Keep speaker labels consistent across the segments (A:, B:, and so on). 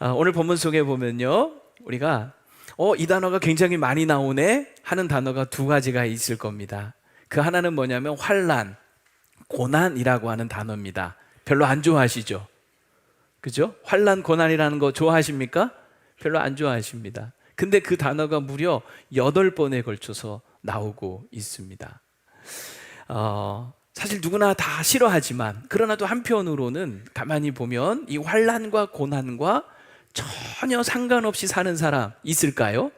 A: 오늘 본문 속에 보면요, 우리가 이 단어가 굉장히 많이 나오네 하는 단어가 두 가지가 있을 겁니다. 그 하나는 뭐냐면 환난, 고난이라고 하는 단어입니다. 별로 안 좋아하시죠? 그죠? 환난, 고난이라는 거 좋아하십니까? 별로 안 좋아하십니다. 근데 그 단어가 무려 8번에 걸쳐서 나오고 있습니다. 사실 누구나 다 싫어하지만, 그러나 또 한편으로는 가만히 보면 이 환난과 고난과 전혀 상관없이 사는 사람 있을까요?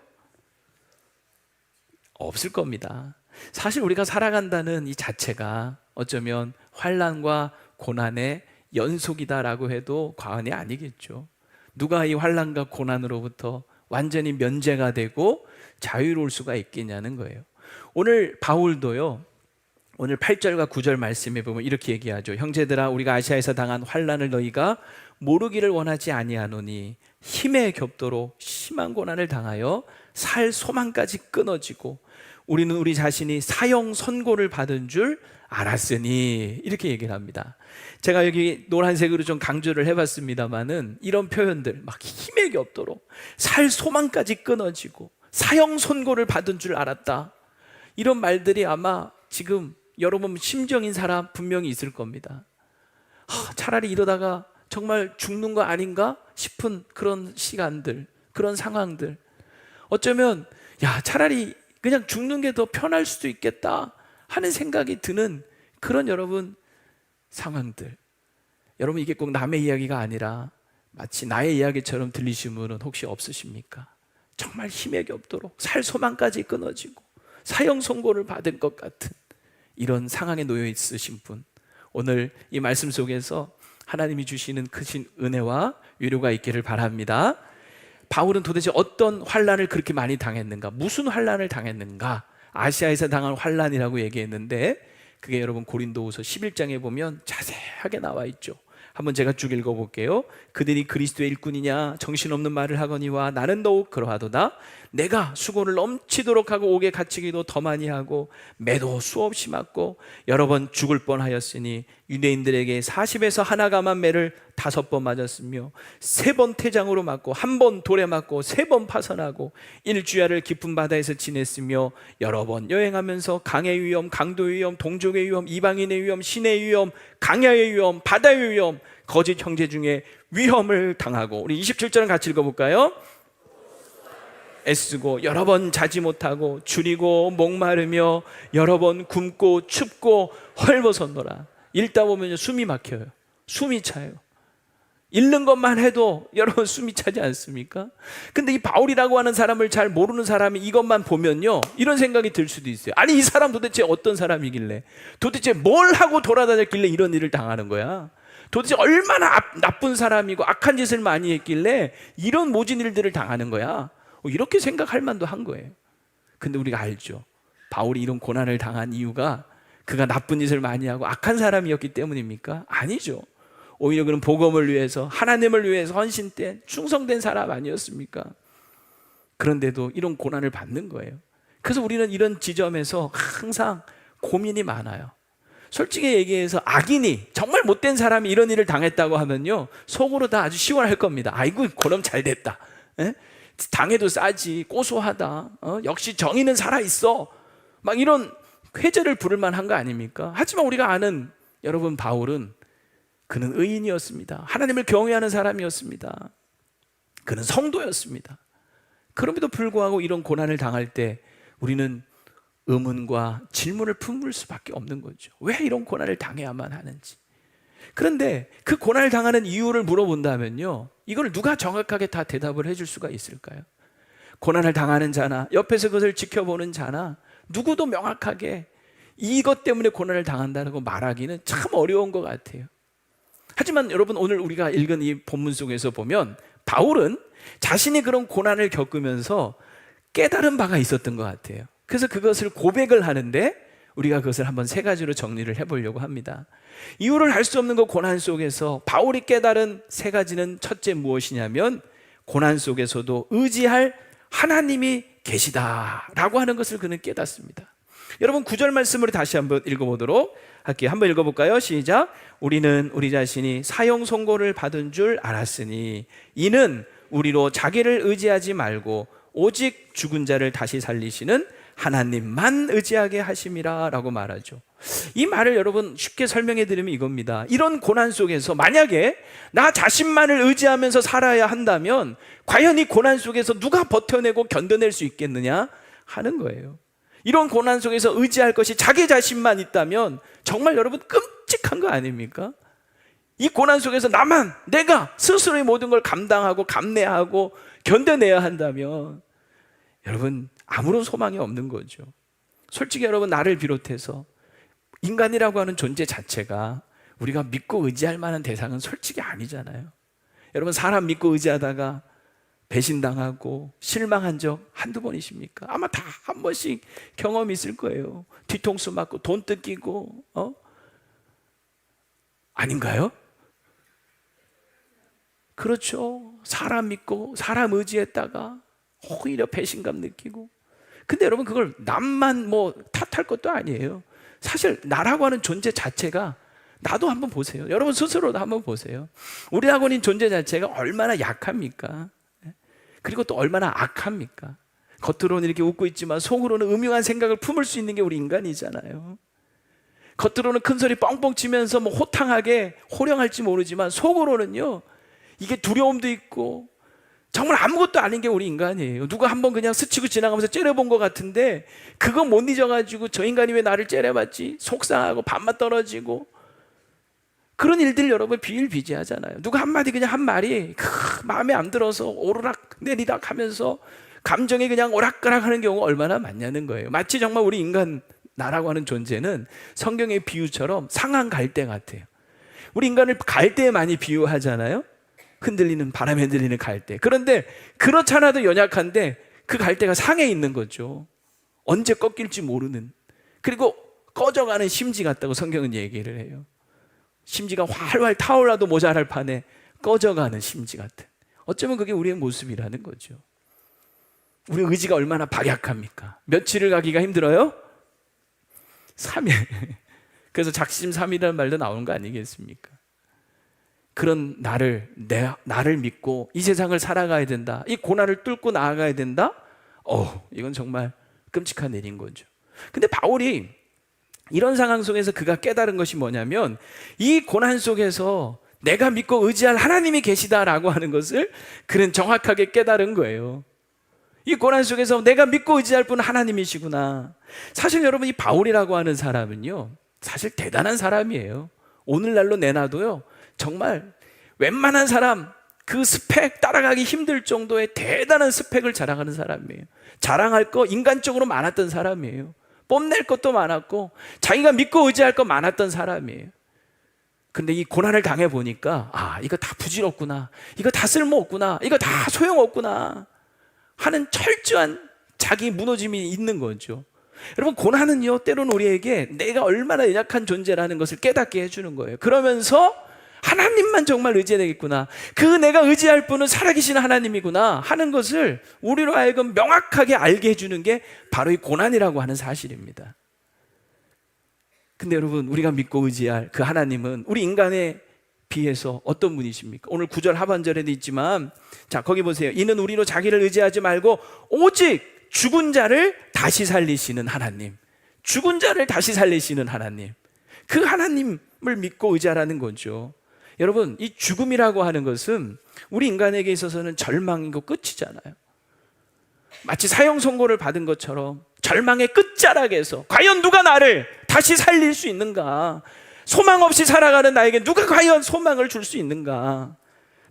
A: 없을 겁니다. 사실 우리가 살아간다는 이 자체가 어쩌면 환난과 고난의 연속이다라고 해도 과언이 아니겠죠. 누가 이 환난과 고난으로부터 완전히 면제가 되고 자유로울 수가 있겠냐는 거예요. 오늘 바울도요, 오늘 8절과 9절 말씀에 보면 이렇게 얘기하죠. 형제들아, 우리가 아시아에서 당한 환난을 너희가 모르기를 원하지 아니하노니 힘에 겹도록 심한 고난을 당하여 살 소망까지 끊어지고 우리는 우리 자신이 사형 선고를 받은 줄 알았으니, 이렇게 얘기를 합니다. 제가 여기 노란색으로 좀 강조를 해봤습니다만은 이런 표현들, 막 힘에 겹도록 살 소망까지 끊어지고 사형 선고를 받은 줄 알았다, 이런 말들이 아마 지금 여러분 심정인 사람 분명히 있을 겁니다. 차라리 이러다가 정말 죽는 거 아닌가 싶은 그런 시간들, 그런 상황들, 어쩌면 차라리 그냥 죽는 게 더 편할 수도 있겠다 하는 생각이 드는 그런 여러분 상황들. 여러분, 이게 꼭 남의 이야기가 아니라 마치 나의 이야기처럼 들리신 분은 혹시 없으십니까? 정말 힘에 겹도록 살 소망까지 끊어지고 사형 선고를 받은 것 같은 이런 상황에 놓여 있으신 분, 오늘 이 말씀 속에서 하나님이 주시는 크신 은혜와 위로가 있기를 바랍니다. 바울은 도대체 어떤 환난을 그렇게 많이 당했는가, 무슨 환난을 당했는가? 아시아에서 당한 환난이라고 얘기했는데 그게 여러분 고린도후서 11장에 보면 자세하게 나와 있죠. 한번 제가 쭉 읽어볼게요. 그들이 그리스도의 일꾼이냐 정신없는 말을 하거니와 나는 더욱 그러하도다. 내가 수고를 넘치도록 하고 옥에 갇히기도 더 많이 하고 매도 수없이 맞고 여러 번 죽을 뻔하였으니 유대인들에게 40에서 하나가만 매를 5번 맞았으며 3번 태장으로 맞고 1번 돌에 맞고 3번 파선하고 일주야를 깊은 바다에서 지냈으며 여러 번 여행하면서 강의 위험, 강도의 위험, 동족의 위험, 이방인의 위험, 신의 위험, 강야의 위험, 바다의 위험, 거짓 형제 중에 위험을 당하고, 우리 27절은 같이 읽어볼까요? 애쓰고 여러 번 자지 못하고 줄이고 목마르며 여러 번 굶고 춥고 헐벗었노라. 읽다 보면 숨이 막혀요. 숨이 차요. 읽는 것만 해도 여러분 숨이 차지 않습니까? 근데 이 바울이라고 하는 사람을 잘 모르는 사람이 이것만 보면요, 이런 생각이 들 수도 있어요. 아니, 이 사람 도대체 어떤 사람이길래, 도대체 뭘 하고 돌아다녔길래 이런 일을 당하는 거야? 도대체 얼마나 나쁜 사람이고 악한 짓을 많이 했길래 이런 모진 일들을 당하는 거야? 이렇게 생각할 만도 한 거예요. 근데 우리가 알죠. 바울이 이런 고난을 당한 이유가 그가 나쁜 짓을 많이 하고 악한 사람이었기 때문입니까? 아니죠. 오히려 그는 복음을 위해서, 하나님을 위해서 헌신된 충성된 사람 아니었습니까? 그런데도 이런 고난을 받는 거예요. 그래서 우리는 이런 지점에서 항상 고민이 많아요. 솔직히 얘기해서 악인이, 정말 못된 사람이 이런 일을 당했다고 하면요, 속으로 다 아주 시원할 겁니다. 아이고 그럼 잘 됐다, 당해도 싸지, 고소하다, 역시 정의는 살아있어, 막 이런 회제를 부를 만한 거 아닙니까? 하지만 우리가 아는 여러분 바울은, 그는 의인이었습니다. 하나님을 경외하는 사람이었습니다. 그는 성도였습니다. 그럼에도 불구하고 이런 고난을 당할 때 우리는 의문과 질문을 품을 수밖에 없는 거죠. 왜 이런 고난을 당해야만 하는지. 그런데 그 고난을 당하는 이유를 물어본다면요, 이걸 누가 정확하게 다 대답을 해줄 수가 있을까요? 고난을 당하는 자나 옆에서 그것을 지켜보는 자나 누구도 명확하게 이것 때문에 고난을 당한다고 말하기는 참 어려운 것 같아요. 하지만 여러분, 오늘 우리가 읽은 이 본문 속에서 보면 바울은 자신이 그런 고난을 겪으면서 깨달은 바가 있었던 것 같아요. 그래서 그것을 고백을 하는데 우리가 그것을 한번 3가지로 정리를 해보려고 합니다. 이유를 알 수 없는 그 고난 속에서 바울이 깨달은 3가지는, 첫째 무엇이냐면 고난 속에서도 의지할 하나님이 계시다라고 하는 것을 그는 깨닫습니다. 여러분 9절 말씀을 다시 한번 읽어보도록 할게요. 한번 읽어볼까요? 시작. 우리는 우리 자신이 사형 선고를 받은 줄 알았으니 이는 우리로 자기를 의지하지 말고 오직 죽은 자를 다시 살리시는 하나님만 의지하게 하심이라 라고 말하죠. 이 말을 여러분 쉽게 설명해 드리면 이겁니다. 이런 고난 속에서 만약에 나 자신만을 의지하면서 살아야 한다면 과연 이 고난 속에서 누가 버텨내고 견뎌낼 수 있겠느냐 하는 거예요. 이런 고난 속에서 의지할 것이 자기 자신만 있다면 정말 여러분 끔찍한 거 아닙니까? 이 고난 속에서 나만, 내가 스스로의 모든 걸 감당하고 감내하고 견뎌내야 한다면 여러분 아무런 소망이 없는 거죠. 솔직히 여러분 나를 비롯해서 인간이라고 하는 존재 자체가 우리가 믿고 의지할 만한 대상은 솔직히 아니잖아요. 여러분 사람 믿고 의지하다가 배신당하고 실망한 적 한두 번이십니까? 아마 다 한 번씩 경험이 있을 거예요. 뒤통수 맞고 돈 뜯기고 아닌가요? 그렇죠. 사람 믿고 사람 의지했다가 오히려 배신감 느끼고. 근데 여러분 그걸 남만 뭐 탓할 것도 아니에요. 사실 나라고 하는 존재 자체가, 나도 한번 보세요. 여러분 스스로도 한번 보세요. 우리라고 하는 존재 자체가 얼마나 약합니까? 그리고 또 얼마나 악합니까? 겉으로는 이렇게 웃고 있지만 속으로는 음흉한 생각을 품을 수 있는 게 우리 인간이잖아요. 겉으로는 큰 소리 뻥뻥 치면서 뭐 호탕하게 호령할지 모르지만 속으로는요 이게 두려움도 있고 정말 아무것도 아닌 게 우리 인간이에요. 누가 한번 그냥 스치고 지나가면서 째려본 것 같은데 그거 못 잊어가지고 저 인간이 왜 나를 째려봤지 속상하고 밥맛 떨어지고 그런 일들 여러분 비일비재하잖아요. 누가 한마디 그냥 한 말이 마음에 안 들어서 오르락 내리락 하면서 감정이 그냥 오락가락 하는 경우가 얼마나 많냐는 거예요. 마치 정말 우리 인간 나라고 하는 존재는 성경의 비유처럼 상한 갈대 같아요. 우리 인간을 갈대에 많이 비유하잖아요. 흔들리는, 바람에 흔들리는 갈대. 그런데 그렇잖아도 연약한데 그 갈대가 상해 있는 거죠. 언제 꺾일지 모르는. 그리고 꺼져가는 심지 같다고 성경은 얘기를 해요. 심지가 활활 타올라도 모자랄 판에 꺼져가는 심지 같은. 어쩌면 그게 우리의 모습이라는 거죠. 우리 의지가 얼마나 박약합니까? 며칠을 가기가 힘들어요? 3일. 그래서 작심삼일이라는 말도 나오는 거 아니겠습니까? 그런 나를 믿고 이 세상을 살아가야 된다. 이 고난을 뚫고 나아가야 된다. 이건 정말 끔찍한 일인 거죠. 근데 바울이 이런 상황 속에서 그가 깨달은 것이 뭐냐면 이 고난 속에서 내가 믿고 의지할 하나님이 계시다라고 하는 것을 그는 정확하게 깨달은 거예요. 이 고난 속에서 내가 믿고 의지할 분은 하나님이시구나. 사실 여러분 이 바울이라고 하는 사람은요 사실 대단한 사람이에요. 오늘날로 내놔도요 정말 웬만한 사람 그 스펙 따라가기 힘들 정도의 대단한 스펙을 자랑하는 사람이에요. 자랑할 거 인간적으로 많았던 사람이에요. 뽐낼 것도 많았고 자기가 믿고 의지할 거 많았던 사람이에요. 근데 이 고난을 당해보니까 이거 다 부질없구나, 이거 다 쓸모없구나, 이거 다 소용없구나 하는 철저한 자기 무너짐이 있는 거죠. 여러분 고난은요 때로는 우리에게 내가 얼마나 연약한 존재라는 것을 깨닫게 해주는 거예요. 그러면서 하나님만 정말 의지해야 되겠구나, 그 내가 의지할 분은 살아계신 하나님이구나 하는 것을 우리로 하여금 명확하게 알게 해주는 게 바로 이 고난이라고 하는 사실입니다. 근데 여러분 우리가 믿고 의지할 그 하나님은 우리 인간에 비해서 어떤 분이십니까? 오늘 9절 하반절에도 있지만 자 거기 보세요. 이는 우리로 자기를 의지하지 말고 오직 죽은 자를 다시 살리시는 하나님, 죽은 자를 다시 살리시는 하나님, 그 하나님을 믿고 의지하라는 거죠. 여러분 이 죽음이라고 하는 것은 우리 인간에게 있어서는 절망이고 끝이잖아요. 마치 사형 선고를 받은 것처럼 절망의 끝자락에서 과연 누가 나를 다시 살릴 수 있는가, 소망 없이 살아가는 나에게 누가 과연 소망을 줄 수 있는가.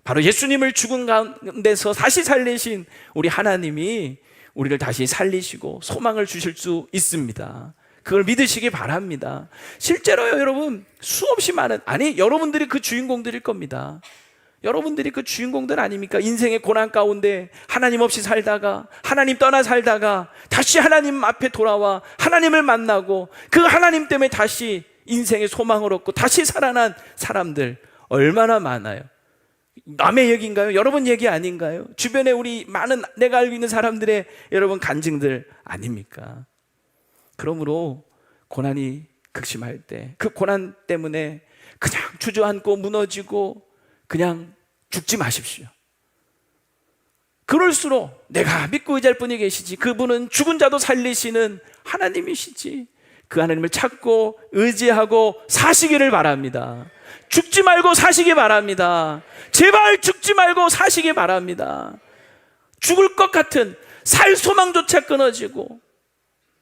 A: 바로 예수님을 죽은 가운데서 다시 살리신 우리 하나님이 우리를 다시 살리시고 소망을 주실 수 있습니다. 그걸 믿으시기 바랍니다. 실제로요 여러분 수없이 많은, 여러분들이 그 주인공들일 겁니다. 여러분들이 그 주인공들 아닙니까? 인생의 고난 가운데 하나님 없이 살다가 하나님 떠나 살다가 다시 하나님 앞에 돌아와 하나님을 만나고 그 하나님 때문에 다시 인생의 소망을 얻고 다시 살아난 사람들 얼마나 많아요. 남의 얘기인가요? 여러분 얘기 아닌가요? 주변에 우리 많은 내가 알고 있는 사람들의 여러분 간증들 아닙니까? 그러므로 고난이 극심할 때, 그 고난 때문에 그냥 주저앉고 무너지고 그냥 죽지 마십시오. 그럴수록 내가 믿고 의지할 분이 계시지, 그분은 죽은 자도 살리시는 하나님이시지, 그 하나님을 찾고 의지하고 사시기를 바랍니다. 죽지 말고 사시기 바랍니다. 제발 죽지 말고 사시기 바랍니다. 죽을 것 같은 살 소망조차 끊어지고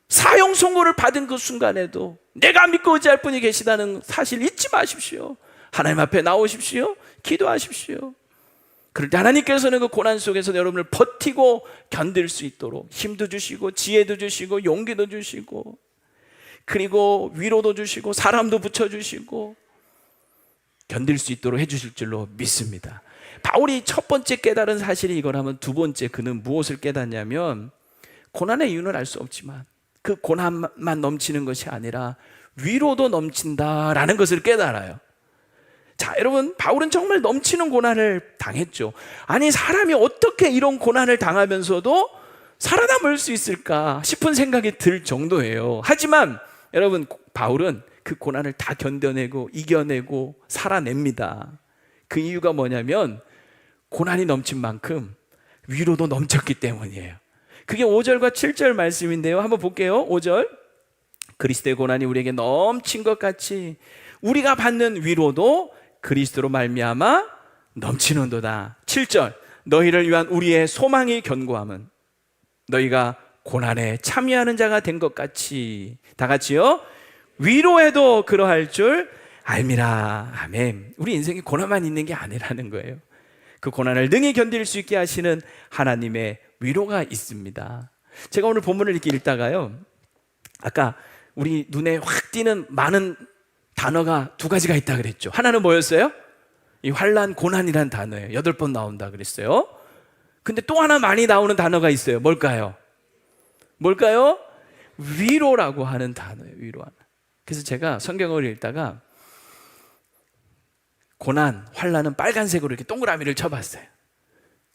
A: 사형 선고를 받은 그 순간에도 내가 믿고 의지할 분이 계시다는 사실 잊지 마십시오. 하나님 앞에 나오십시오. 기도하십시오. 그럴 때 하나님께서는 그 고난 속에서 여러분을 버티고 견딜 수 있도록 힘도 주시고 지혜도 주시고 용기도 주시고, 그리고 위로도 주시고 사람도 붙여주시고 견딜 수 있도록 해주실 줄로 믿습니다. 바울이 첫 번째 깨달은 사실이 이거라면, 두 번째 그는 무엇을 깨닫냐면, 고난의 이유는 알 수 없지만 그 고난만 넘치는 것이 아니라 위로도 넘친다라는 것을 깨달아요. 자, 여러분, 바울은 정말 넘치는 고난을 당했죠. 아니, 사람이 어떻게 이런 고난을 당하면서도 살아남을 수 있을까 싶은 생각이 들 정도예요. 하지만 여러분, 바울은 그 고난을 다 견뎌내고 이겨내고 살아냅니다. 그 이유가 뭐냐면 고난이 넘친 만큼 위로도 넘쳤기 때문이에요. 그게 5절과 7절 말씀인데요, 한번 볼게요. 5절, 그리스도의 고난이 우리에게 넘친 것 같이 우리가 받는 위로도 그리스도로 말미암아 넘치는도다. 7절, 너희를 위한 우리의 소망이 견고함은 너희가 고난에 참여하는 자가 된 것 같이, 다 같이요, 위로해도 그러할 줄 알미라. 아멘. 우리 인생에 고난만 있는 게 아니라는 거예요. 그 고난을 능히 견딜 수 있게 하시는 하나님의 위로가 있습니다. 제가 오늘 본문을 이렇게 읽다가요, 아까 우리 눈에 확 띄는 많은 단어가 두 가지가 있다 그랬죠. 하나는 뭐였어요? 이 환난, 고난이란 단어예요. 8번 나온다 그랬어요. 근데 또 하나 많이 나오는 단어가 있어요. 뭘까요? 뭘까요? 위로라고 하는 단어예요. 위로하는. 그래서 제가 성경을 읽다가 고난, 환난은 빨간색으로 이렇게 동그라미를 쳐봤어요.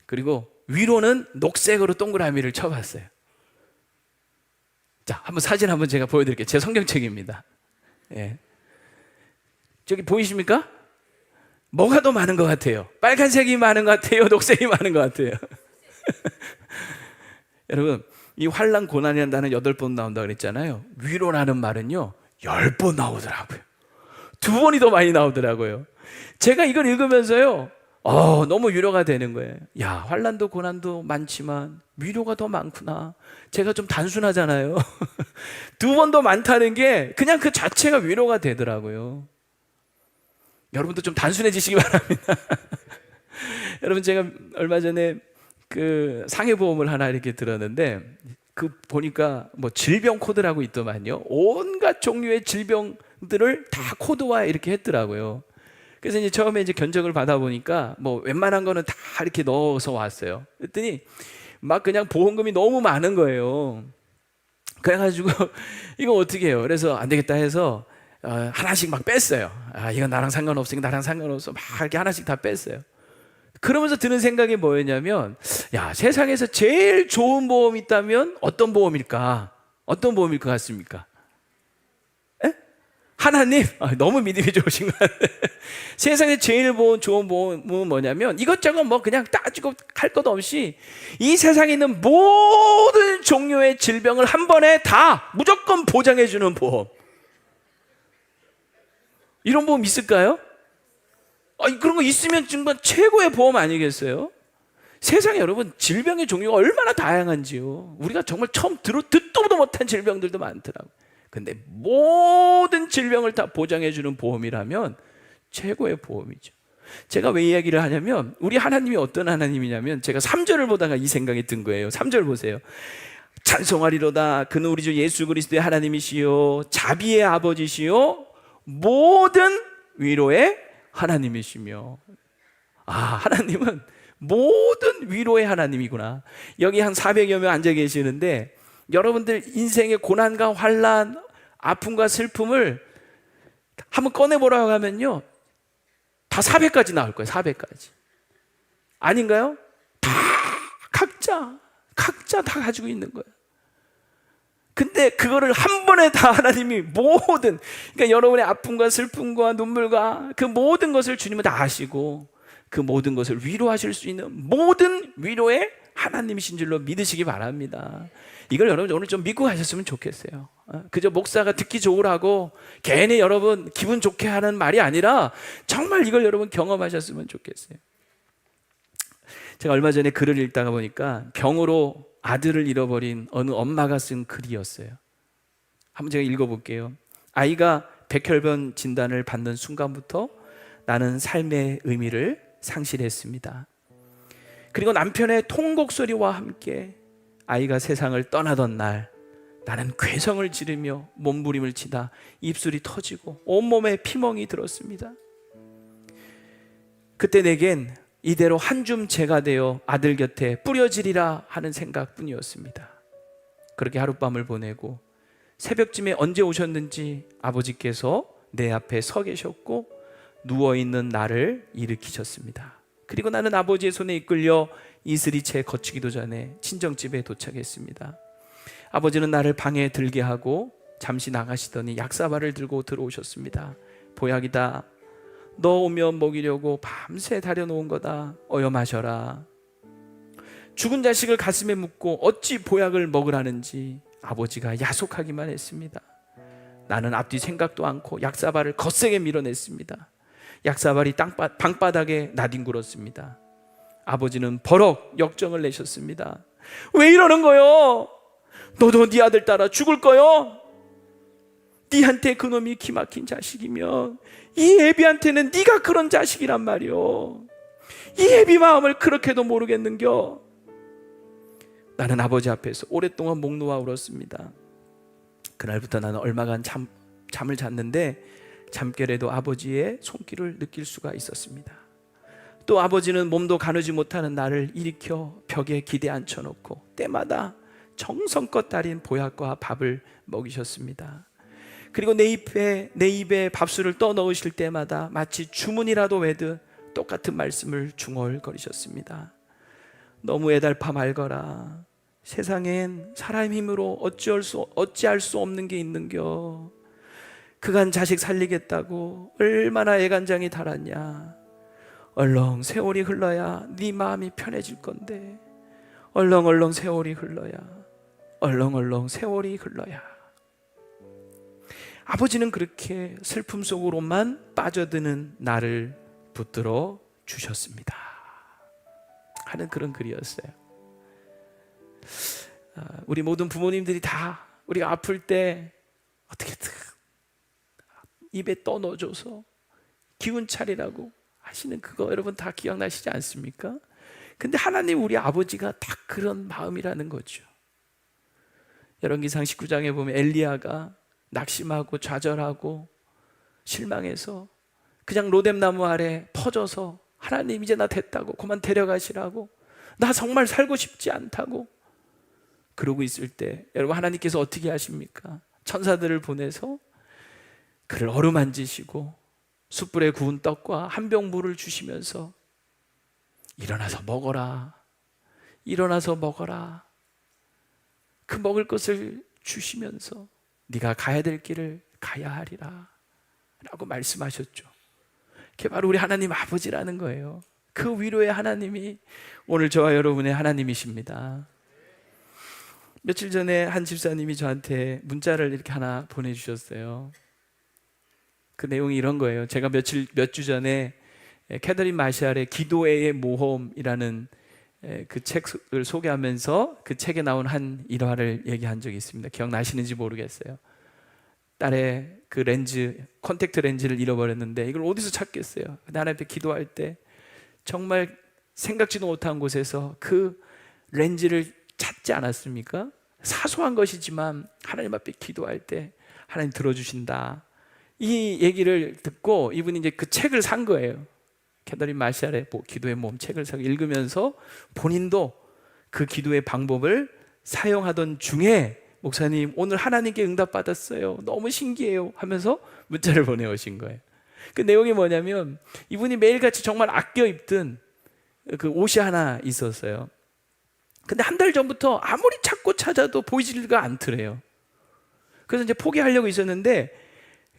A: 그리고 위로는 녹색으로 동그라미를 쳐봤어요. 자, 한번 사진 한번 제가 보여드릴게요. 제 성경책입니다. 예. 저기 보이십니까? 뭐가 더 많은 것 같아요? 빨간색이 많은 것 같아요? 녹색이 많은 것 같아요? 여러분, 이 환난, 고난이라는 단어는 8번 나온다고 그랬잖아요. 위로라는 말은요 10번 나오더라고요. 2번이 더 많이 나오더라고요. 제가 이걸 읽으면서요, 너무 위로가 되는 거예요. 야, 환난도 고난도 많지만 위로가 더 많구나. 제가 좀 단순하잖아요. 2번 더 많다는 게 그냥 그 자체가 위로가 되더라고요. 여러분도 좀 단순해지시기 바랍니다. 여러분, 제가 얼마 전에 그 상해보험을 하나 이렇게 들었는데, 그 보니까 뭐 질병 코드라고 있더만요. 온갖 종류의 질병들을 다 코드화 이렇게 했더라고요. 그래서 이제 처음에 이제 견적을 받아보니까 뭐 웬만한 거는 다 이렇게 넣어서 왔어요. 그랬더니 막 그냥 보험금이 너무 많은 거예요. 그래가지고 이거 어떻게 해요? 그래서 안 되겠다 해서 하나씩 막 뺐어요. 이건 나랑 상관없으니까 나랑 상관없어. 막 이렇게 하나씩 다 뺐어요. 그러면서 드는 생각이 뭐였냐면, 야, 세상에서 제일 좋은 보험이 있다면 어떤 보험일까? 어떤 보험일 것 같습니까? 에? 하나님? 너무 믿음이 좋으신 것 같아요. 세상에 제일 좋은 보험은 뭐냐면, 이것저것 뭐 그냥 따지고 할 것 없이 이 세상에 있는 모든 종류의 질병을 한 번에 다 무조건 보장해주는 보험. 이런 보험 있을까요? 그런 거 있으면 정말 최고의 보험 아니겠어요? 세상에 여러분, 질병의 종류가 얼마나 다양한지요. 우리가 정말 처음 듣도 보도 못한 질병들도 많더라고요. 근데 모든 질병을 다 보장해주는 보험이라면 최고의 보험이죠. 제가 왜 이야기를 하냐면, 우리 하나님이 어떤 하나님이냐면, 제가 3절을 보다가 이 생각이 든 거예요. 3절 보세요. 찬송하리로다. 그는 우리 주 예수 그리스도의 하나님이시요 자비의 아버지시요 모든 위로의 하나님이시며. 하나님은 모든 위로의 하나님이구나. 여기 한 400여 명 앉아 계시는데, 여러분들 인생의 고난과 환난, 아픔과 슬픔을 한번 꺼내보라고 하면요, 다 400까지 나올 거예요. 400까지. 아닌가요? 다 각자 다 가지고 있는 거예요. 근데 그거를 한 번에 다 하나님이 모든, 그러니까 여러분의 아픔과 슬픔과 눈물과 그 모든 것을 주님은 다 아시고 그 모든 것을 위로하실 수 있는 모든 위로의 하나님이신 줄로 믿으시기 바랍니다. 이걸 여러분 오늘 좀 믿고 가셨으면 좋겠어요. 그저 목사가 듣기 좋으라고 괜히 여러분 기분 좋게 하는 말이 아니라 정말 이걸 여러분 경험하셨으면 좋겠어요. 제가 얼마 전에 글을 읽다가 보니까 병으로 아들을 잃어버린 어느 엄마가 쓴 글이었어요. 한번 제가 읽어볼게요. 아이가 백혈변 진단을 받는 순간부터 나는 삶의 의미를 상실했습니다. 그리고 남편의 통곡 소리와 함께 아이가 세상을 떠나던 날 나는 괴성을 지르며 몸부림을 치다 입술이 터지고 온몸에 피멍이 들었습니다. 그때 내겐 이대로 한 줌 재가 되어 아들 곁에 뿌려지리라 하는 생각뿐이었습니다. 그렇게 하룻밤을 보내고 새벽쯤에 언제 오셨는지 아버지께서 내 앞에 서 계셨고 누워있는 나를 일으키셨습니다. 그리고 나는 아버지의 손에 이끌려 이슬이 채 거치기도 전에 친정집에 도착했습니다. 아버지는 나를 방에 들게 하고 잠시 나가시더니 약사발을 들고 들어오셨습니다. 보약이다. 너 오면 먹이려고 밤새 다려놓은 거다. 어여 마셔라. 죽은 자식을 가슴에 묻고 어찌 보약을 먹으라는지 아버지가 야속하기만 했습니다. 나는 앞뒤 생각도 않고 약사발을 거세게 밀어냈습니다. 약사발이 방바닥에 나뒹굴었습니다. 아버지는 버럭 역정을 내셨습니다. 왜 이러는 거요? 너도 네 아들 따라 죽을 거요? 네한테 그놈이 기막힌 자식이면 이 애비한테는 네가 그런 자식이란 말이오. 이 애비 마음을 그렇게도 모르겠는겨. 나는 아버지 앞에서 오랫동안 목 놓아 울었습니다. 그날부터 나는 얼마간 잠을 잤는데 잠결에도 아버지의 손길을 느낄 수가 있었습니다. 또 아버지는 몸도 가누지 못하는 나를 일으켜 벽에 기대 앉혀놓고 때마다 정성껏 달인 보약과 밥을 먹이셨습니다. 그리고 내 입에 밥술을 떠넣으실 때마다 마치 주문이라도 외듯 똑같은 말씀을 중얼거리셨습니다. 너무 애달파 말거라. 세상엔 사람 힘으로 어찌할 수 없는 게 있는겨. 그간 자식 살리겠다고 얼마나 애간장이 달았냐. 얼렁 세월이 흘러야 네 마음이 편해질 건데 얼렁얼렁 세월이 흘러야 얼렁얼렁 세월이 흘러야. 아버지는 그렇게 슬픔 속으로만 빠져드는 나를 붙들어 주셨습니다 하는 그런 글이었어요. 우리 모든 부모님들이 다 우리가 아플 때 어떻게든 입에 떠넣어줘서 기운 차리라고 하시는 그거 여러분 다 기억나시지 않습니까? 근데 하나님 우리 아버지가 다 그런 마음이라는 거죠. 열왕기상 19장에 보면 엘리야가 낙심하고 좌절하고 실망해서 그냥 로뎀나무 아래 퍼져서 하나님 이제 나 됐다고 그만 데려가시라고 나 정말 살고 싶지 않다고 그러고 있을 때 여러분 하나님께서 어떻게 하십니까? 천사들을 보내서 그를 어루만지시고 숯불에 구운 떡과 한 병 물을 주시면서 일어나서 먹어라. 일어나서 먹어라. 그 먹을 것을 주시면서 네가 가야 될 길을 가야 하리라 라고 말씀하셨죠. 그게 바로 우리 하나님 아버지라는 거예요. 그 위로의 하나님이 오늘 저와 여러분의 하나님이십니다. 며칠 전에 한 집사님이 저한테 문자를 이렇게 하나 보내주셨어요. 그 내용이 이런 거예요. 제가 몇 주 전에 캐더린 마샬의 기도회의 모험이라는 그 책을 소개하면서 그 책에 나온 한 일화를 얘기한 적이 있습니다. 기억나시는지 모르겠어요. 딸의 그 콘택트 렌즈를 잃어버렸는데 이걸 어디서 찾겠어요. 하나님 앞에 기도할 때 정말 생각지도 못한 곳에서 그 렌즈를 찾지 않았습니까? 사소한 것이지만 하나님 앞에 기도할 때 하나님 들어주신다. 이 얘기를 듣고 이분이 이제 그 책을 산 거예요. 캐더린 마샬의 기도의 모험 책을 사고 읽으면서 본인도 그 기도의 방법을 사용하던 중에 목사님 오늘 하나님께 응답받았어요. 너무 신기해요 하면서 문자를 보내오신 거예요. 그 내용이 뭐냐면 이분이 매일같이 정말 아껴 입던 그 옷이 하나 있었어요. 근데 한 달 전부터 아무리 찾고 찾아도 보이지가 않더래요. 그래서 이제 포기하려고 있었는데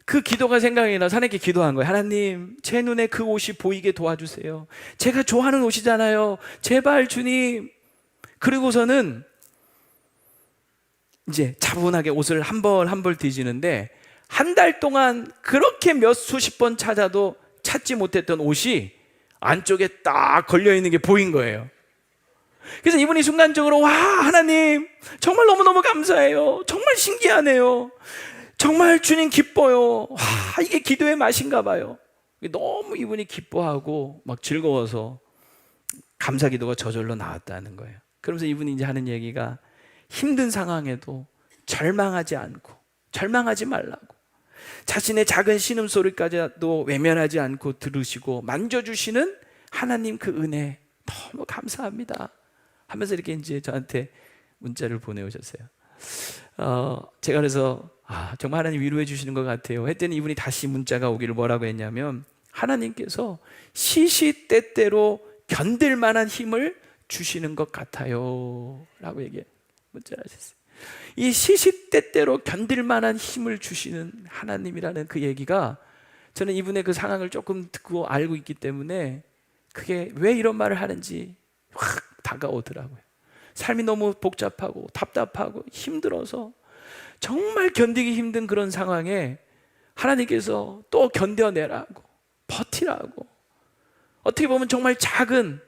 A: 그 기도가 생각이 나서 하나님께 기도한 거예요. 하나님, 제 눈에 그 옷이 보이게 도와주세요. 제가 좋아하는 옷이잖아요. 제발 주님. 그리고서는 이제 차분하게 옷을 한 벌 한 벌 뒤지는데 한 달 동안 그렇게 몇 수십 번 찾아도 찾지 못했던 옷이 안쪽에 딱 걸려있는 게 보인 거예요. 그래서 이분이 순간적으로 와, 하나님 정말 너무너무 감사해요. 정말 신기하네요. 정말 주님 기뻐요. 와, 이게 기도의 맛인가 봐요. 너무 이분이 기뻐하고 막 즐거워서 감사 기도가 저절로 나왔다는 거예요. 그러면서 이분이 이제 하는 얘기가 힘든 상황에도 절망하지 않고 절망하지 말라고, 자신의 작은 신음소리까지도 외면하지 않고 들으시고 만져주시는 하나님 그 은혜 너무 감사합니다 하면서 이렇게 이제 저한테 문자를 보내오셨어요. 제가 그래서 정말 하나님 위로해 주시는 것 같아요 했더니 이분이 다시 문자가 오기를 뭐라고 했냐면, 하나님께서 시시때때로 견딜 만한 힘을 주시는 것 같아요 라고 문자를 하셨어요. 이 시시때때로 견딜 만한 힘을 주시는 하나님이라는 그 얘기가, 저는 이분의 그 상황을 조금 듣고 알고 있기 때문에 그게 왜 이런 말을 하는지 확 다가오더라고요. 삶이 너무 복잡하고 답답하고 힘들어서 정말 견디기 힘든 그런 상황에 하나님께서 또 견뎌내라고, 버티라고, 어떻게 보면 정말 작은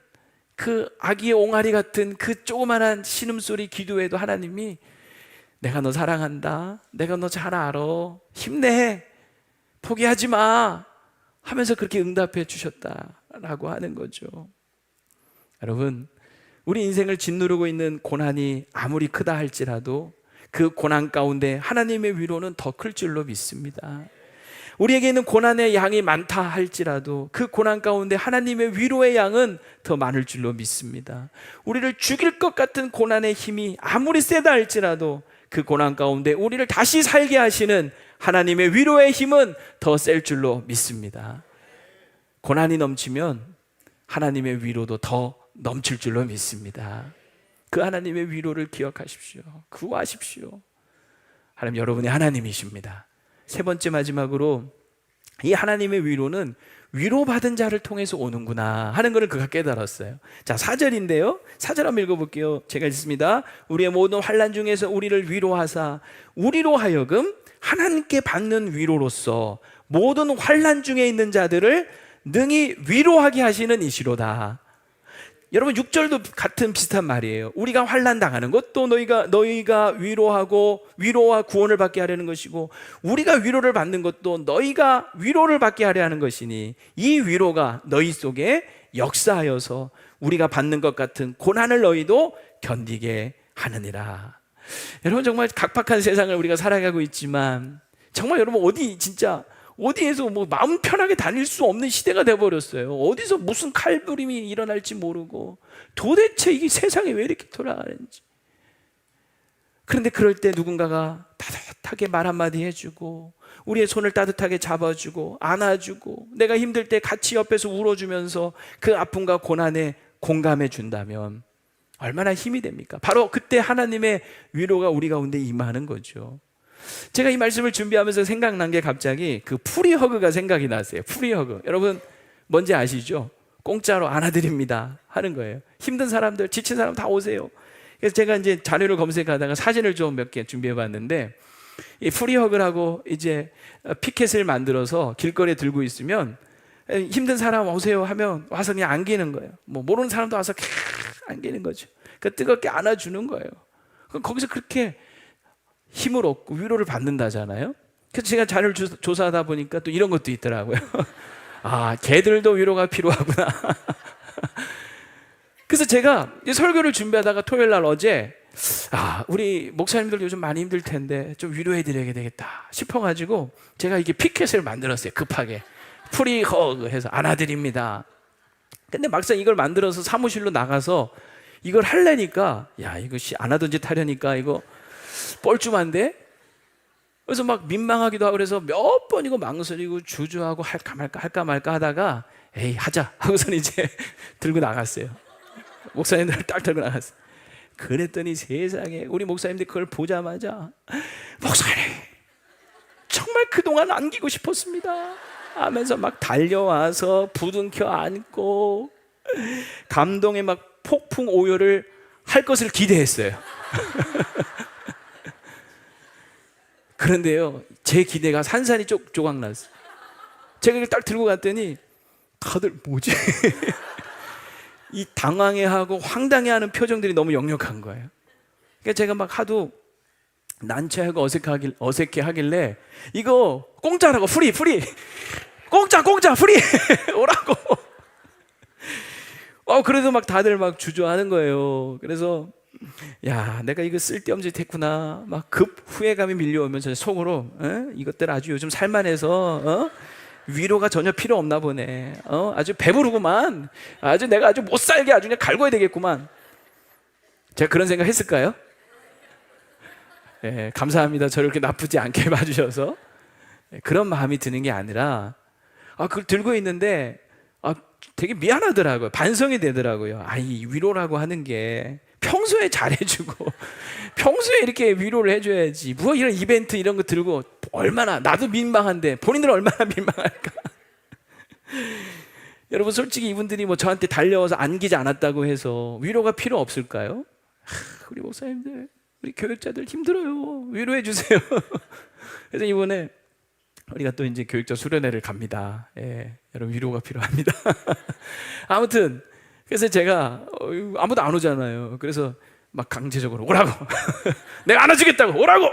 A: 그 아기의 옹알이 같은 그 조그만한 신음소리 기도에도 하나님이 내가 너 사랑한다, 내가 너 잘 알아, 힘내, 포기하지 마 하면서 그렇게 응답해 주셨다라고 하는 거죠. 여러분, 우리 인생을 짓누르고 있는 고난이 아무리 크다 할지라도 그 고난 가운데 하나님의 위로는 더 클 줄로 믿습니다. 우리에게 있는 고난의 양이 많다 할지라도 그 고난 가운데 하나님의 위로의 양은 더 많을 줄로 믿습니다. 우리를 죽일 것 같은 고난의 힘이 아무리 세다 할지라도 그 고난 가운데 우리를 다시 살게 하시는 하나님의 위로의 힘은 더 셀 줄로 믿습니다. 고난이 넘치면 하나님의 위로도 더 넘칠 줄로 믿습니다. 그 하나님의 위로를 기억하십시오. 구하십시오. 하나님 여러분의 하나님이십니다. 세 번째 마지막으로, 이 하나님의 위로는 위로받은 자를 통해서 오는구나 하는 것을 그가 깨달았어요. 자, 4절인데요 4절 한번 읽어볼게요. 제가 읽습니다. 우리의 모든 환난 중에서 우리를 위로하사 우리로 하여금 하나님께 받는 위로로서 모든 환난 중에 있는 자들을 능히 위로하게 하시는 이시로다. 여러분 6절도 같은 비슷한 말이에요. 우리가 환난 당하는 것도 너희가 위로하고 위로와 구원을 받게 하려는 것이고, 우리가 위로를 받는 것도 너희가 위로를 받게 하려 하는 것이니 이 위로가 너희 속에 역사하여서 우리가 받는 것 같은 고난을 너희도 견디게 하느니라. 여러분, 정말 각박한 세상을 우리가 살아가고 있지만 정말 여러분 어디에서 마음 편하게 다닐 수 없는 시대가 돼버렸어요. 어디서 무슨 칼부림이 일어날지 모르고 도대체 이 세상이 왜 이렇게 돌아가는지. 그런데 그럴 때 누군가가 따뜻하게 말 한마디 해주고 우리의 손을 따뜻하게 잡아주고 안아주고 내가 힘들 때 같이 옆에서 울어주면서 그 아픔과 고난에 공감해 준다면 얼마나 힘이 됩니까? 바로 그때 하나님의 위로가 우리 가운데 임하는 거죠. 제가 이 말씀을 준비하면서 생각난 게 갑자기 그 프리허그가 생각이 났어요. 프리허그. 여러분 뭔지 아시죠? 공짜로 안아드립니다 하는 거예요. 힘든 사람들, 지친 사람 다 오세요. 그래서 제가 이제 자료를 검색하다가 사진을 좀 몇 개 준비해 봤는데, 이 프리허그라고 이제 피켓을 만들어서 길거리에 들고 있으면 힘든 사람 오세요 하면 와서 그냥 안기는 거예요. 모르는 사람도 와서 안기는 거죠. 그러니까 뜨겁게 안아주는 거예요. 그럼 거기서 그렇게 힘을 얻고 위로를 받는다잖아요. 그래서 제가 자료를 조사하다 보니까 또 이런 것도 있더라고요. 개들도 위로가 필요하구나. 그래서 제가 설교를 준비하다가 토요일 날 어제 우리 목사님들 요즘 많이 힘들 텐데 좀 위로해 드려야 되겠다 싶어가지고 제가 이게 피켓을 만들었어요. 급하게 프리허그 해서 안아드립니다. 근데 막상 이걸 만들어서 사무실로 나가서 이걸 하려니까 이거 안 하던 짓 하려니까 이거 뻘쭘한데? 그래서 막 민망하기도 하고 그래서 몇 번 이거 망설이고 주저하고 할까 말까 하다가 에이 하자 하고선 이제 들고 나갔어요. 목사님들 딱 들고 나갔어요. 그랬더니 세상에 우리 목사님들 그걸 보자마자 목사님 정말 그동안 안기고 싶었습니다 하면서 막 달려와서 부둥켜 안고 감동의 막 폭풍 오열을 할 것을 기대했어요. 그런데요, 제 기대가 산산이 조각났어요. 제가 이걸 딱 들고 갔더니 다들 뭐지? 이 당황해하고 황당해하는 표정들이 너무 역력한 거예요. 그러니까 제가 막 하도 난처하고 어색해하길래 이거 공짜라고, 프리 공짜 프리 오라고. 그래도 막 다들 막 주저하는 거예요. 그래서 야, 내가 이거 쓸데없는 짓 했구나 막 급 후회감이 밀려오면서 속으로 이것들 아주 요즘 살만해서 위로가 전혀 필요 없나 보네. 아주 배부르구만. 아주 내가 아주 못 살게 아주 그냥 갈궈야 되겠구만. 제가 그런 생각 했을까요? 예, 감사합니다. 저를 그렇게 나쁘지 않게 봐주셔서. 그런 마음이 드는 게 아니라 그걸 들고 있는데 되게 미안하더라고요. 반성이 되더라고요. 이 위로라고 하는 게 평소에 잘해주고 평소에 이렇게 위로를 해줘야지. 뭐 이런 이벤트 이런 거 들고 얼마나, 나도 민망한데 본인들은 얼마나 민망할까. 여러분 솔직히 이분들이 뭐 저한테 달려와서 안기지 않았다고 해서 위로가 필요 없을까요? 우리 목사님들, 우리 교육자들 힘들어요. 위로해 주세요. 그래서 이번에 우리가 또 이제 교육자 수련회를 갑니다. 예, 여러분 위로가 필요합니다. 아무튼 그래서 제가 아무도 안 오잖아요. 그래서 막 강제적으로 오라고 내가 안아주겠다고 오라고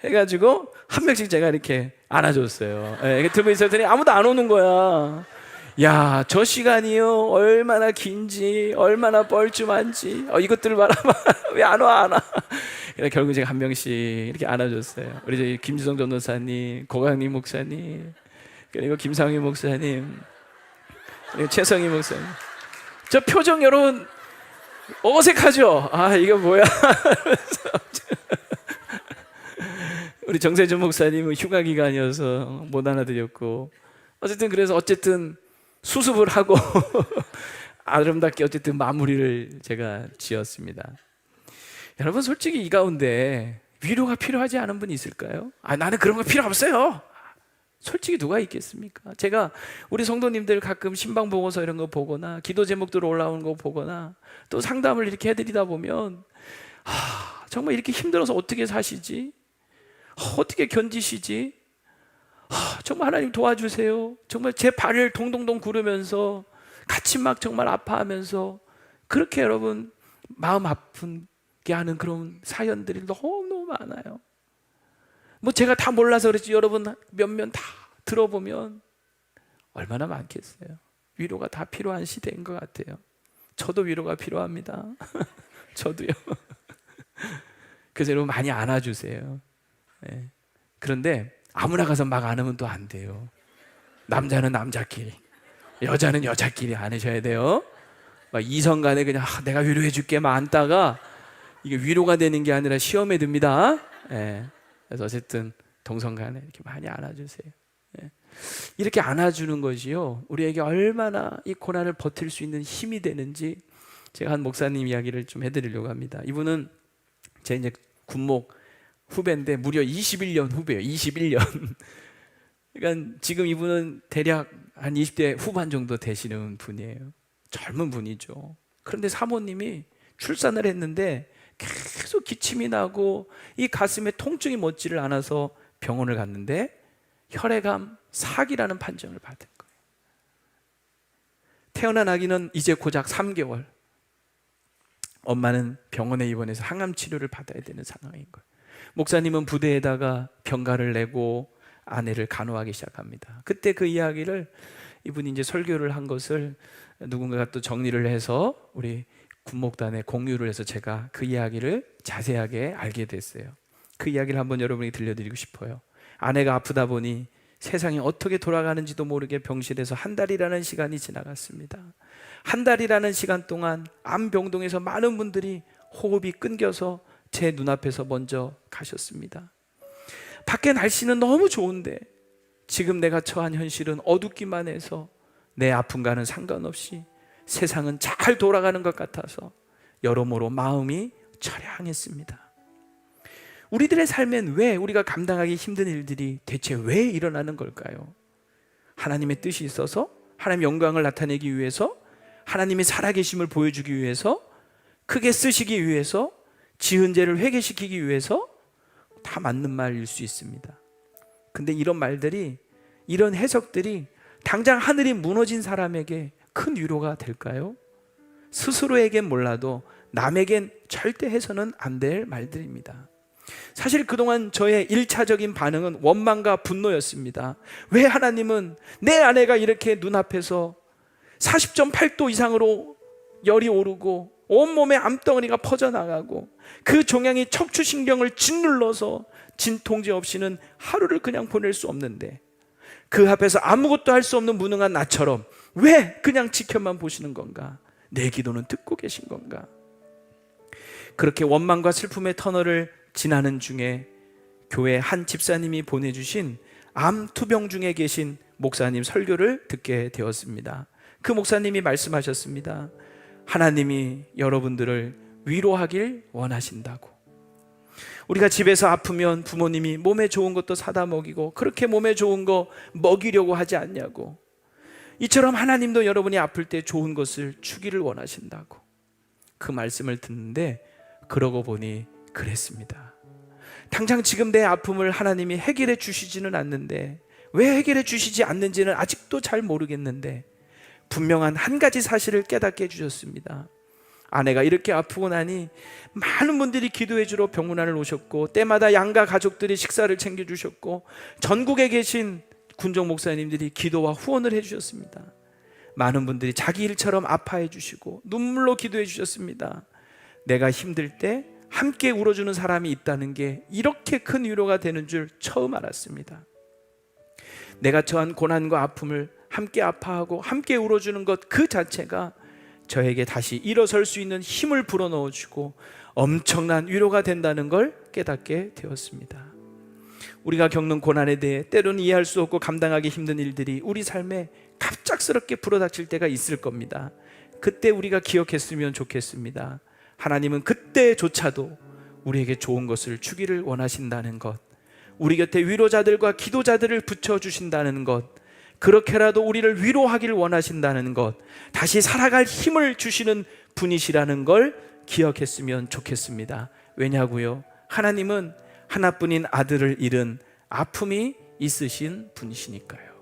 A: 해가지고 한 명씩 제가 이렇게 안아줬어요. 예, 들고 있었더니 아무도 안 오는 거야. 야, 저 시간이요 얼마나 긴지 얼마나 뻘쭘한지 이것들을 바라봐. 왜 안 와? 그래서 결국 제가 한 명씩 이렇게 안아줬어요. 우리 저희 김지성 전도사님, 고강림 목사님, 그리고 김상희 목사님, 그리고 최성희 목사님. 저 표정 여러분 어색하죠? 이거 뭐야? 우리 정세준 목사님은 휴가 기간이어서 못 안아드렸고, 어쨌든 수습을 하고 아름답게 어쨌든 마무리를 제가 지었습니다. 여러분 솔직히 이 가운데 위로가 필요하지 않은 분이 있을까요? 나는 그런 거 필요 없어요. 솔직히 누가 있겠습니까? 제가 우리 성도님들 가끔 신방 보고서 이런 거 보거나 기도 제목들 올라오는 거 보거나 또 상담을 이렇게 해드리다 보면 정말 이렇게 힘들어서 어떻게 사시지? 어떻게 견디시지? 정말 하나님 도와주세요. 정말 제 발을 동동동 구르면서 같이 막 정말 아파하면서 그렇게 여러분 마음 아픈게 하는 그런 사연들이 너무 많아요. 뭐 제가 다 몰라서 그렇지 여러분 몇몇 다 들어보면 얼마나 많겠어요. 위로가 다 필요한 시대인 것 같아요. 저도 위로가 필요합니다. 저도요. 그래서 여러분 많이 안아주세요. 네. 그런데 아무나 가서 막 안으면 또 안 돼요. 남자는 남자끼리, 여자는 여자끼리 안으셔야 돼요. 막 이성 간에 그냥 내가 위로해 줄게 막 안다가 이게 위로가 되는 게 아니라 시험에 듭니다. 네. 그래서 어쨌든 동성 간에 이렇게 많이 안아주세요. 네. 이렇게 안아주는 것이요 우리에게 얼마나 이 고난을 버틸 수 있는 힘이 되는지 제가 한 목사님 이야기를 좀 해드리려고 합니다. 이분은 제 이제 군목 후배인데 무려 21년 후배예요. 21년. 그러니까 지금 이분은 대략 한 20대 후반 정도 되시는 분이에요. 젊은 분이죠. 그런데 사모님이 출산을 했는데 계속 기침이 나고 이 가슴에 통증이 멎지를 않아서 병원을 갔는데 혈액암 4기라는 판정을 받은 거예요. 태어난 아기는 이제 고작 3개월. 엄마는 병원에 입원해서 항암 치료를 받아야 되는 상황인 거예요. 목사님은 부대에다가 병가를 내고 아내를 간호하기 시작합니다. 그때 그 이야기를 이분이 이제 설교를 한 것을 누군가가 또 정리를 해서 우리 군목단에 공유를 해서 제가 그 이야기를 자세하게 알게 됐어요. 그 이야기를 한번 여러분에게 들려드리고 싶어요. 아내가 아프다 보니 세상이 어떻게 돌아가는지도 모르게 병실에서 한 달이라는 시간이 지나갔습니다. 한 달이라는 시간 동안 암병동에서 많은 분들이 호흡이 끊겨서 제 눈앞에서 먼저 가셨습니다. 밖에 날씨는 너무 좋은데 지금 내가 처한 현실은 어둡기만 해서 내 아픔과는 상관없이 세상은 잘 돌아가는 것 같아서 여러모로 마음이 처량했습니다. 우리들의 삶엔 왜 우리가 감당하기 힘든 일들이 대체 왜 일어나는 걸까요? 하나님의 뜻이 있어서, 하나님의 영광을 나타내기 위해서, 하나님의 살아계심을 보여주기 위해서, 크게 쓰시기 위해서, 지은 죄를 회개시키기 위해서, 다 맞는 말일 수 있습니다. 근데 이런 말들이, 이런 해석들이 당장 하늘이 무너진 사람에게 큰 위로가 될까요? 스스로에겐 몰라도 남에겐 절대 해서는 안 될 말들입니다. 사실 그동안 저의 1차적인 반응은 원망과 분노였습니다. 왜 하나님은 내 아내가 이렇게 눈앞에서 40.8도 이상으로 열이 오르고 온몸에 암덩어리가 퍼져나가고 그 종양이 척추신경을 짓눌러서 진통제 없이는 하루를 그냥 보낼 수 없는데, 그 앞에서 아무것도 할 수 없는 무능한 나처럼 왜 그냥 지켜만 보시는 건가? 내 기도는 듣고 계신 건가? 그렇게 원망과 슬픔의 터널을 지나는 중에 교회 한 집사님이 보내주신 암 투병 중에 계신 목사님 설교를 듣게 되었습니다. 그 목사님이 말씀하셨습니다. 하나님이 여러분들을 위로하길 원하신다고. 우리가 집에서 아프면 부모님이 몸에 좋은 것도 사다 먹이고 그렇게 몸에 좋은 거 먹이려고 하지 않냐고. 이처럼 하나님도 여러분이 아플 때 좋은 것을 주기를 원하신다고. 그 말씀을 듣는데 그러고 보니 그랬습니다. 당장 지금 내 아픔을 하나님이 해결해 주시지는 않는데, 왜 해결해 주시지 않는지는 아직도 잘 모르겠는데 분명한 한 가지 사실을 깨닫게 해주셨습니다. 아내가 이렇게 아프고 나니 많은 분들이 기도해 주러 병문안을 오셨고, 때마다 양가 가족들이 식사를 챙겨주셨고, 전국에 계신 군정 목사님들이 기도와 후원을 해주셨습니다. 많은 분들이 자기 일처럼 아파해 주시고 눈물로 기도해 주셨습니다. 내가 힘들 때 함께 울어주는 사람이 있다는 게 이렇게 큰 위로가 되는 줄 처음 알았습니다. 내가 처한 고난과 아픔을 함께 아파하고 함께 울어주는 것 그 자체가 저에게 다시 일어설 수 있는 힘을 불어넣어주고 엄청난 위로가 된다는 걸 깨닫게 되었습니다. 우리가 겪는 고난에 대해 때로는 이해할 수 없고 감당하기 힘든 일들이 우리 삶에 갑작스럽게 불어닥칠 때가 있을 겁니다. 그때 우리가 기억했으면 좋겠습니다. 하나님은 그때조차도 우리에게 좋은 것을 주기를 원하신다는 것, 우리 곁에 위로자들과 기도자들을 붙여주신다는 것, 그렇게라도 우리를 위로하기를 원하신다는 것, 다시 살아갈 힘을 주시는 분이시라는 걸 기억했으면 좋겠습니다. 왜냐고요? 하나님은 하나뿐인 아들을 잃은 아픔이 있으신 분이시니까요.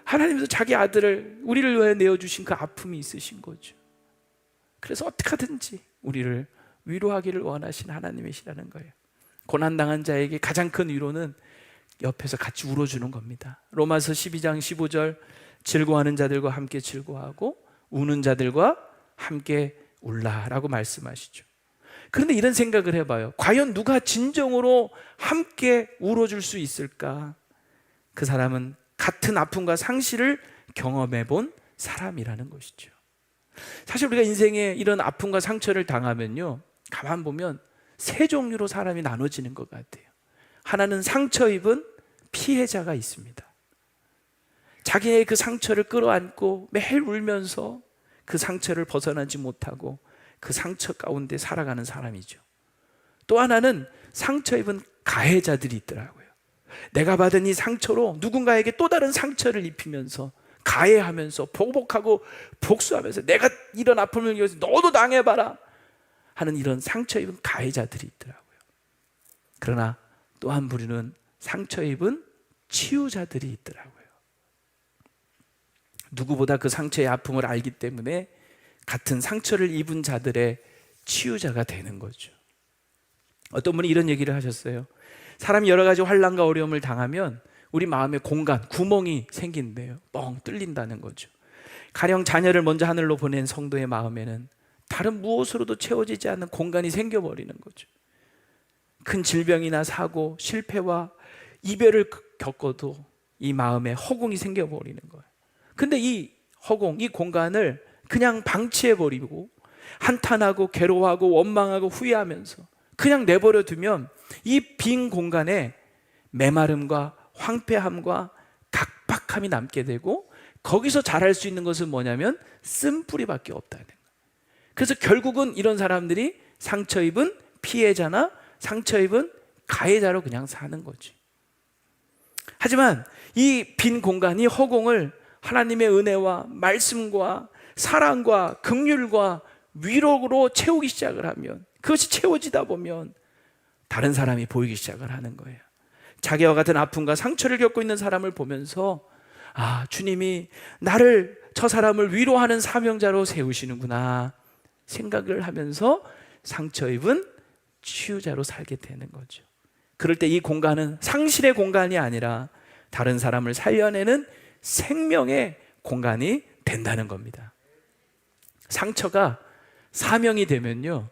A: 하나님도 자기 아들을 우리를 위해 내어주신 그 아픔이 있으신 거죠. 그래서 어떻게 하든지 우리를 위로하기를 원하신 하나님이시라는 거예요. 고난당한 자에게 가장 큰 위로는 옆에서 같이 울어주는 겁니다. 로마서 12장 15절, 즐거워하는 자들과 함께 즐거워하고 우는 자들과 함께 울라라고 말씀하시죠. 그런데 이런 생각을 해봐요. 과연 누가 진정으로 함께 울어줄 수 있을까? 그 사람은 같은 아픔과 상실을 경험해 본 사람이라는 것이죠. 사실 우리가 인생에 이런 아픔과 상처를 당하면요, 가만 보면 세 종류로 사람이 나눠지는 것 같아요. 하나는 상처 입은 피해자가 있습니다. 자기의 그 상처를 끌어안고 매일 울면서 그 상처를 벗어나지 못하고 그 상처 가운데 살아가는 사람이죠. 또 하나는 상처 입은 가해자들이 있더라고요. 내가 받은 이 상처로 누군가에게 또 다른 상처를 입히면서 가해하면서 보복하고 복수하면서 내가 이런 아픔을 위해서 너도 당해봐라 하는 이런 상처 입은 가해자들이 있더라고요. 그러나 또 한 부류는 상처 입은 치유자들이 있더라고요. 누구보다 그 상처의 아픔을 알기 때문에 같은 상처를 입은 자들의 치유자가 되는 거죠. 어떤 분이 이런 얘기를 하셨어요. 사람이 여러 가지 환난과 어려움을 당하면 우리 마음에 공간, 구멍이 생긴대요. 뻥 뚫린다는 거죠. 가령 자녀를 먼저 하늘로 보낸 성도의 마음에는 다른 무엇으로도 채워지지 않는 공간이 생겨버리는 거죠. 큰 질병이나 사고, 실패와 이별을 겪어도 이 마음에 허공이 생겨버리는 거예요. 근데 이 허공, 이 공간을 그냥 방치해버리고 한탄하고 괴로워하고 원망하고 후회하면서 그냥 내버려 두면 이 빈 공간에 메마름과 황폐함과 각박함이 남게 되고, 거기서 자랄 수 있는 것은 뭐냐면 쓴뿌리밖에 없다는 거예요. 그래서 결국은 이런 사람들이 상처 입은 피해자나 상처 입은 가해자로 그냥 사는 거지. 하지만 이 빈 공간이 허공을 하나님의 은혜와 말씀과 사랑과 긍휼과 위로로 채우기 시작을 하면, 그것이 채워지다 보면 다른 사람이 보이기 시작을 하는 거예요. 자기와 같은 아픔과 상처를 겪고 있는 사람을 보면서 아, 주님이 나를, 저 사람을 위로하는 사명자로 세우시는구나 생각을 하면서 상처 입은 치유자로 살게 되는 거죠. 그럴 때 이 공간은 상실의 공간이 아니라 다른 사람을 살려내는 생명의 공간이 된다는 겁니다. 상처가 사명이 되면요,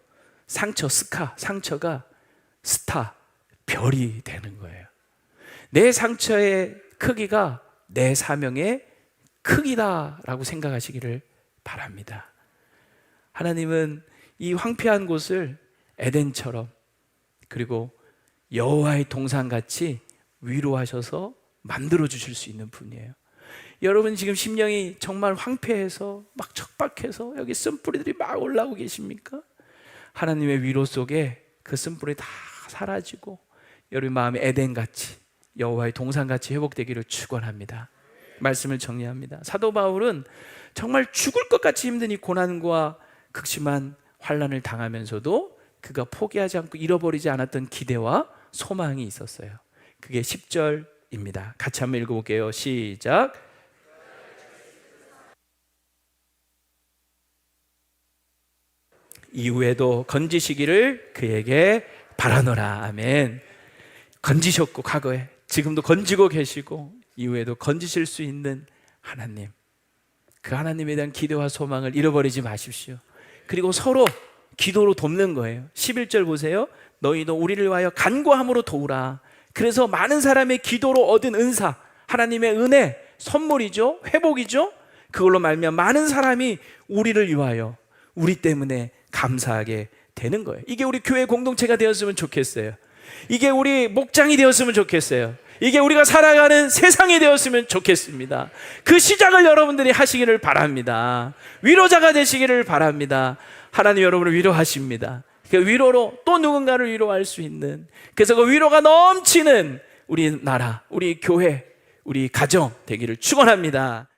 A: 상처가 스타, 별이 되는 거예요. 내 상처의 크기가 내 사명의 크기다라고 생각하시기를 바랍니다. 하나님은 이 황폐한 곳을 에덴처럼, 그리고 여호와의 동산같이 위로하셔서 만들어 주실 수 있는 분이에요. 여러분 지금 심령이 정말 황폐해서 막 척박해서 여기 쓴뿌리들이 막 올라오고 계십니까? 하나님의 위로 속에 그 쓴뿌리 다 사라지고 여러분 마음이 에덴같이, 여호와의 동산같이 회복되기를 축원합니다. 말씀을 정리합니다. 사도 바울은 정말 죽을 것 같이 힘든 이 고난과 극심한 환난을 당하면서도 그가 포기하지 않고 잃어버리지 않았던 기대와 소망이 있었어요. 그게 10절입니다. 같이 한번 읽어볼게요. 시작. 이후에도 건지시기를 그에게 바라노라. 아멘. 건지셨고 과거에, 지금도 건지고 계시고 이후에도 건지실 수 있는 하나님, 그 하나님에 대한 기대와 소망을 잃어버리지 마십시오. 그리고 서로 기도로 돕는 거예요. 11절 보세요. 너희도 우리를 위하여 간구함으로 도우라. 그래서 많은 사람의 기도로 얻은 은사, 하나님의 은혜, 선물이죠, 회복이죠. 그걸로 말미암아 많은 사람이 우리를 위하여, 우리 때문에 감사하게 되는 거예요. 이게 우리 교회 공동체가 되었으면 좋겠어요. 이게 우리 목장이 되었으면 좋겠어요. 이게 우리가 살아가는 세상이 되었으면 좋겠습니다. 그 시작을 여러분들이 하시기를 바랍니다. 위로자가 되시기를 바랍니다. 하나님 여러분을 위로하십니다. 그 위로로 또 누군가를 위로할 수 있는, 그래서 그 위로가 넘치는 우리 나라, 우리 교회, 우리 가정 되기를 축원합니다.